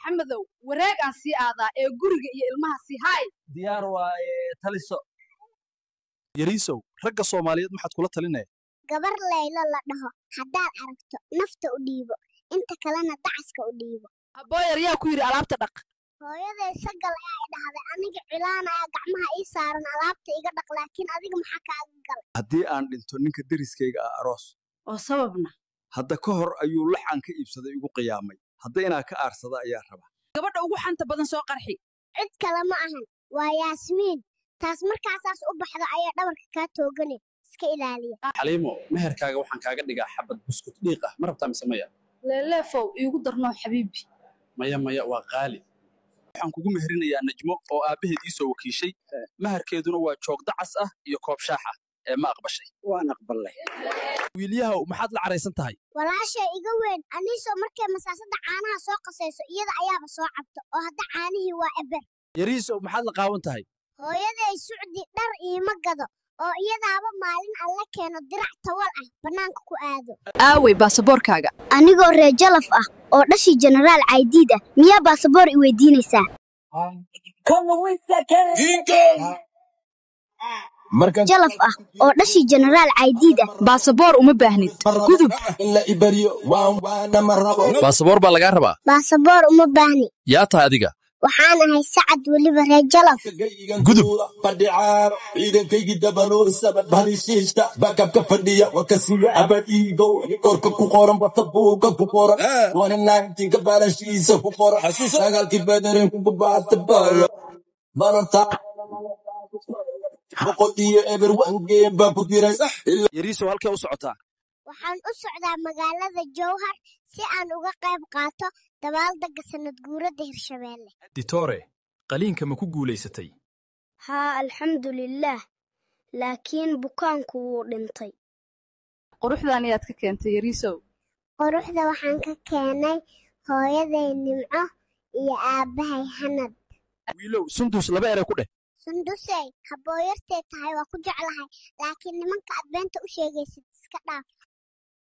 maxamedow wareegaan sii aadaa ee guriga iyo ilmaha sii hay diyaar waaye taliso yariisow ragga Soomaaliyeed maxaad kula talinay gabar Laylo la dhaho haddaad aragto nafta u dhiibo inta kalena dacaska u dhiibo abooyar yaa ku yiri alaabta dhaq hooyaday sagal ayaa dhahday aniga cilaan ayaa gacmaha ii saaran alaabta iga dhaq laakiin adiga maxaa kaaga galay haddii aan dhinto ninka deriskayga ah aroos oo sababna hadda ka hor ayuu laxan ka iibsaday ugu qiyaamay hadda inaa ka aarsada ayaa raba gabadha ugu xanta badan soo qarxi cid kale ma ahan waa Yaasmiin taas markaasaas u baxdo ayaa dhabarka ka tooganay iska ilaaliya xaliimo meherkaaga waxaan kaaga dhigaa xabad buskut dhiiq ah ma rabtaa mise maya leeleefow iigu darnoo xabiibi maya waa qaali waxaan kugu meherinayaa najmo oo aabaheed ii soo wakiishay maharkeeduna waa joog dacas ah iyo koob shaax ah ee ma aqbashay waan aqbalay wiilyaha maxaad la caraysan tahay walaashay iga weyn aniisoo markay masaasada caanaha soo qasayso iyada ayaaba soo cabto oo hadda caanihii waa eber yariisow maxaad la qaawan tahay hooyaday sucdi dhar iima gado oo iyadaaba maalin alla keeno dirac tawal ah banaanka ku aado aaway baasaboorkaaga anigoo reer jalaf ah oo dhashii jenaraal caydiid ah miyaa baasaboor i weydiinaysaa jalaf ah oo dhashii jenaraal caydiid ah baasaboor uma baahnid gudub baasaboor baa lagaa rabaa baasaboor uma baahni yaa tahay adiga waxaan ahay sacad weliba reer jalaf gudub ciidankaygi dabano sabab halishiishta bakabka fadhiya wakasiya abadiigo korka ku qoran batabuuga ku qoran waninaantinka baalashiisa ku qoran sagaalkii badaren kugu baata balo barata boqodiyo eber wangeen baa ku diray yariisow halkee u socotaa waxaan u socdaa magaalada Jowhar si aan uga qayb qaato dabaaldega sanad guurada Hirshabeelle ditore qaliinka ma ku guuleysatay haa alxamdulillaah laakiin bukaanku wuu dhintay quruxdan ayaad ka keentay yariisow quruxda waxaan ka keenay hooyaday Nimco iyo aabahay Hanad wiilow sundus laba eray ku dheh sundusay habooyartay tahay waa ku jeclahay laakiin nimanka aad beenta u sheegaysid iska dhaaf